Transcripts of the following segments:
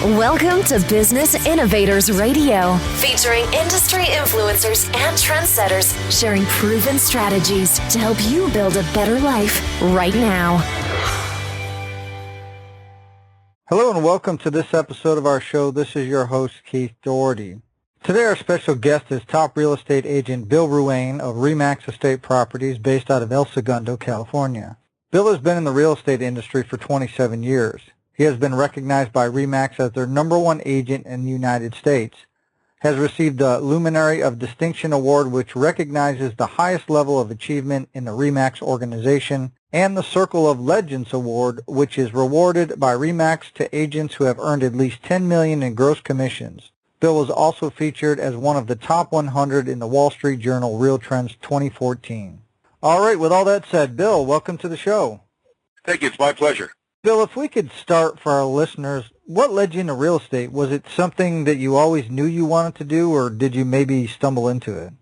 Welcome to Business Innovators Radio, featuring industry influencers and trendsetters sharing proven strategies to help you build a better life right now. Hello and welcome to this episode of our show. This is your host, Keith Doherty. Today our special guest is top real estate agent Bill Ruane of RE/MAX Estate Properties based out of El Segundo, California. Bill has been in the real estate industry for 27 years. He has been recognized by RE/MAX as their #1 agent in the United States, has received the Luminary of Distinction Award, which recognizes the highest level of achievement in the RE/MAX organization, and the Circle of Legends Award, which is rewarded by RE/MAX to agents who have earned at least $10 million in gross commissions. Bill was also featured as one of the top 100 in the Wall Street Journal Real Trends 2014. All right, with all that said, Bill, welcome to the show. Thank you. It's my pleasure. Bill, if we could start for our listeners, what led you into real estate? Was it something that you always knew you wanted to do, or did you maybe stumble into it?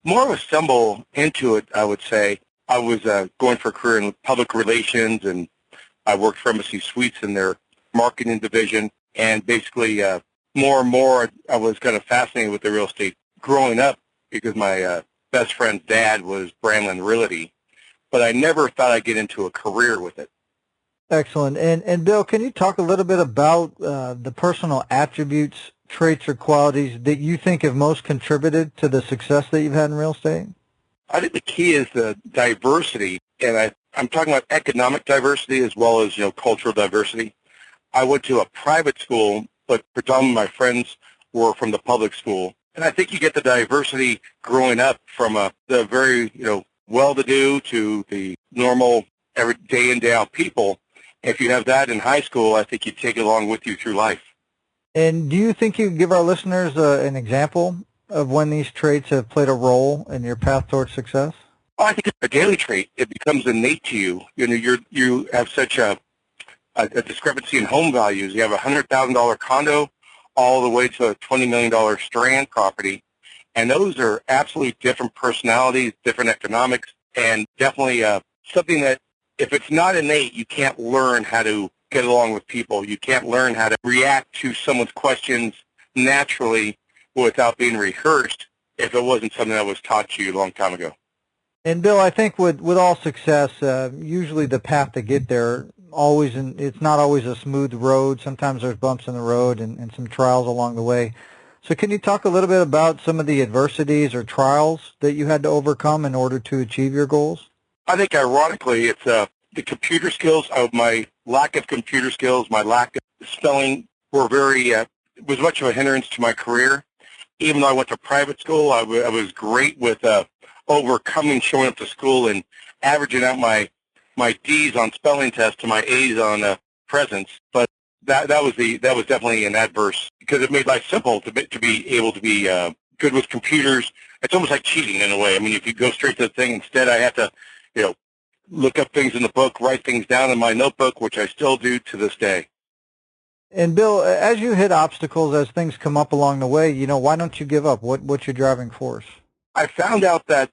More of a stumble into it, I would say. I was going for a career in public relations, and I worked for Embassy Suites in their marketing division, and basically more and more I was kind of fascinated with the real estate growing up because my best friend's dad was Brandlin Realty, but I never thought I'd get into a career with it. Excellent. And Bill, can you talk a little bit about the personal attributes, traits, or qualities that you think have most contributed to the success that you've had in real estate? I think the key is the diversity, and I'm talking about economic diversity as well as cultural diversity. I went to a private school, but predominantly my friends were from the public school, and I think you get the diversity growing up from the very well-to-do to the normal every day in day out people. If you have that in high school, I think you take it along with you through life. And do you think you could give our listeners an example of when these traits have played a role in your path towards success? Oh, I think it's a daily trait. It becomes innate to you. You have such a discrepancy in home values. You have a $100,000 condo all the way to a $20 million strand property, and those are absolutely different personalities, different economics, and definitely something that if it's not innate, you can't learn how to get along with people. You can't learn how to react to someone's questions naturally without being rehearsed if it wasn't something that was taught to you a long time ago. And Bill, I think with all success, usually the path to get there, it's not always a smooth road. Sometimes there's bumps in the road and some trials along the way. So can you talk a little bit about some of the adversities or trials that you had to overcome in order to achieve your goals? I think ironically it's the computer skills, my lack of computer skills, my lack of spelling were was much of a hindrance to my career. Even though I went to private school, I was great with overcoming showing up to school and averaging out my D's on spelling tests to my A's on presence. But that was definitely an adverse because it made life simple to be able to be good with computers. It's almost like cheating in a way. I mean, if you go straight to the thing, instead I have to look up things in the book, write things down in my notebook, which I still do to this day. And Bill, as you hit obstacles, as things come up along the way, why don't you give up? What's your driving force? I found out that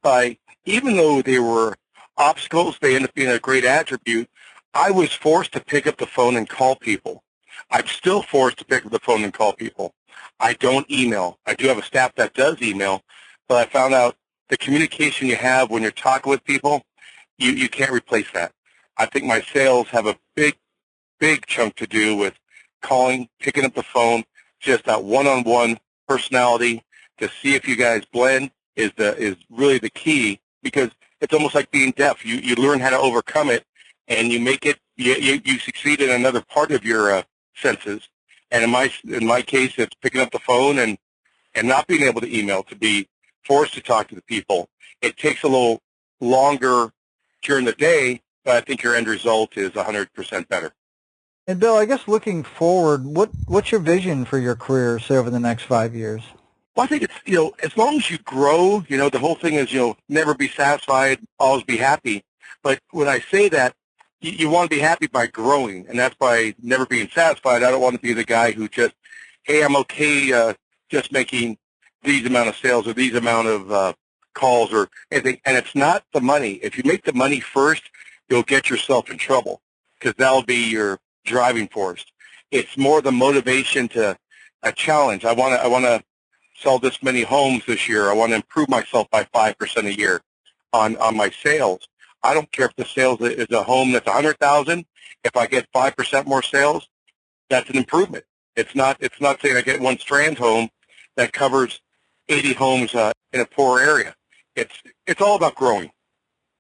even though they were obstacles, they ended up being a great attribute. I was forced to pick up the phone and call people. I'm still forced to pick up the phone and call people. I don't email. I do have a staff that does email, but I found out the communication you have when you're talking with people, you can't replace that. I think my sales have a big chunk to do with calling, picking up the phone, just that one-on-one personality to see if you guys blend is really the key, because it's almost like being deaf. You learn how to overcome it, and you make it. You succeed in another part of your senses. And in my case, it's picking up the phone and not being able to email, to be forced to talk to the people. It takes a little longer during the day, but I think your end result is 100% better. And Bill, I guess looking forward, what's your vision for your career, say, over the next 5 years? Well, I think it's, as long as you grow, the whole thing is, never be satisfied, always be happy. But when I say that, you want to be happy by growing, and that's by never being satisfied. I don't want to be the guy who just, hey, I'm okay just making these amount of sales or these amount of calls or anything. And it's not the money. If you make the money first, you'll get yourself in trouble because that'll be your driving force. It's more the motivation to a challenge. I want to sell this many homes this year. I want to improve myself by 5% a year on my sales. I don't care if the sales is a home that's 100,000. If I get 5% more sales, that's an improvement. It's not saying I get one strand home that covers 80 homes in a poor area. It's all about growing.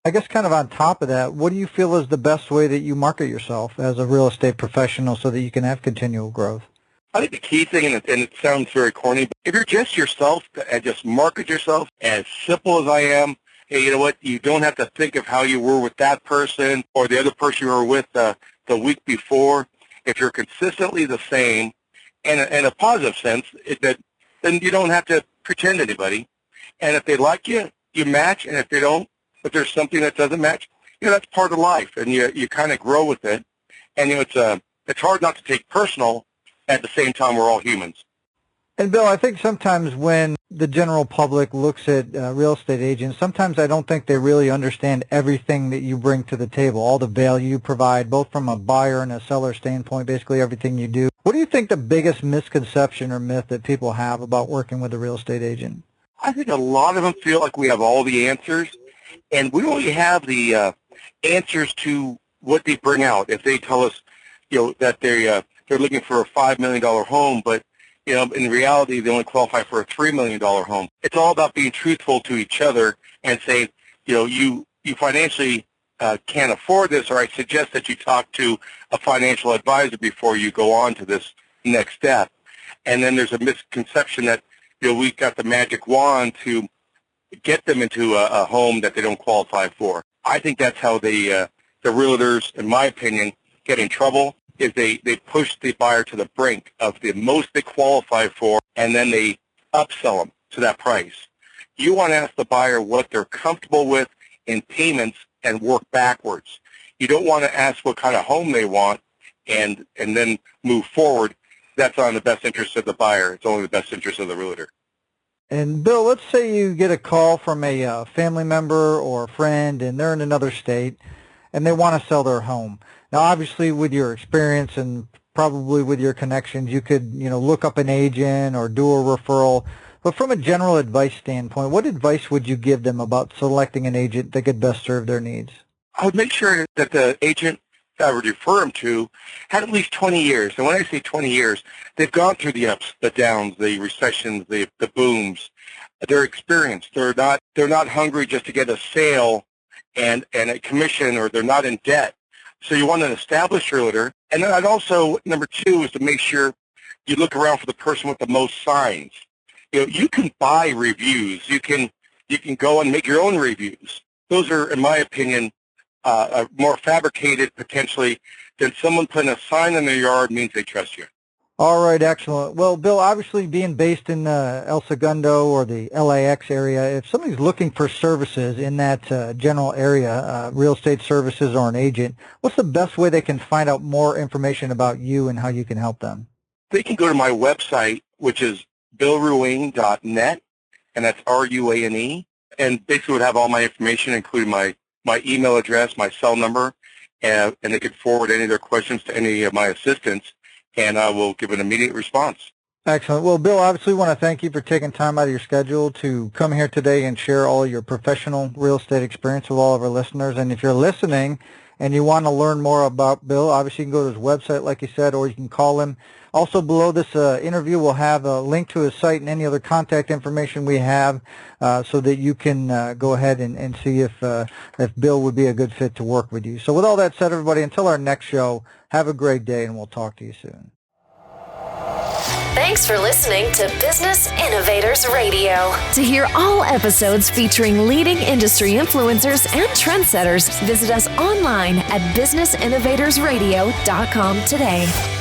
I guess kind of on top of that, what do you feel is the best way that you market yourself as a real estate professional so that you can have continual growth? I think the key thing, and it sounds very corny, but if you're just yourself and just market yourself as simple as I am, hey, you know what, you don't have to think of how you were with that person or the other person you were with the week before. If you're consistently the same, and in a positive sense, then you don't have to pretend to anybody. And if they like you, you match, and if they don't, if there's something that doesn't match, that's part of life, and you kind of grow with it. And it's hard not to take personal. At the same time, we're all humans. And Bill, I think sometimes when the general public looks at real estate agents, sometimes I don't think they really understand everything that you bring to the table, all the value you provide, both from a buyer and a seller standpoint, basically everything you do. What do you think the biggest misconception or myth that people have about working with a real estate agent? I think a lot of them feel like we have all the answers, and we only have the answers to what they bring out. If they tell us, that they're looking for a $5 million home, but in reality, they only qualify for a $3 million home. It's all about being truthful to each other and saying, you financially can't afford this, or I suggest that you talk to a financial advisor before you go on to this next step. And then there's a misconception that, we've got the magic wand to get them into a home that they don't qualify for. I think that's how the realtors, in my opinion, get in trouble. Is they push the buyer to the brink of the most they qualify for, and then they upsell them to that price. You want to ask the buyer what they're comfortable with in payments and work backwards. You don't want to ask what kind of home they want and then move forward. That's not in the best interest of the buyer. It's only the best interest of the realtor. And Bill, let's say you get a call from a family member or a friend, and they're in another state, and they want to sell their home. Now, obviously, with your experience and probably with your connections, you could, look up an agent or do a referral. But from a general advice standpoint, what advice would you give them about selecting an agent that could best serve their needs? I would make sure that the agent that I would refer them to had at least 20 years. And when I say 20 years, they've gone through the ups, the downs, the recessions, the booms. They're experienced. They're not hungry just to get a sale and a commission, or they're not in debt. So you want an established realtor. And then I'd also, number two, is to make sure you look around for the person with the most signs. You can buy reviews. You can go and make your own reviews. Those are, in my opinion, more fabricated potentially than someone putting a sign in their yard means they trust you. All right, excellent. Well, Bill, obviously being based in El Segundo or the LAX area, if somebody's looking for services in that general area, real estate services or an agent, what's the best way they can find out more information about you and how you can help them? They can go to my website, which is billruane.net, and that's Ruane, and basically would have all my information, including my email address, my cell number, and they could forward any of their questions to any of my assistants, and I will give an immediate response. Excellent. Well, Bill, obviously want to thank you for taking time out of your schedule to come here today and share all your professional real estate experience with all of our listeners. And if you're listening and you want to learn more about Bill, obviously you can go to his website, like you said, or you can call him. Also, below this interview, we'll have a link to his site and any other contact information we have so that you can go ahead and see if Bill would be a good fit to work with you. So with all that said, everybody, until our next show, have a great day, and we'll talk to you soon. Thanks for listening to Business Innovators Radio. To hear all episodes featuring leading industry influencers and trendsetters, visit us online at businessinnovatorsradio.com today.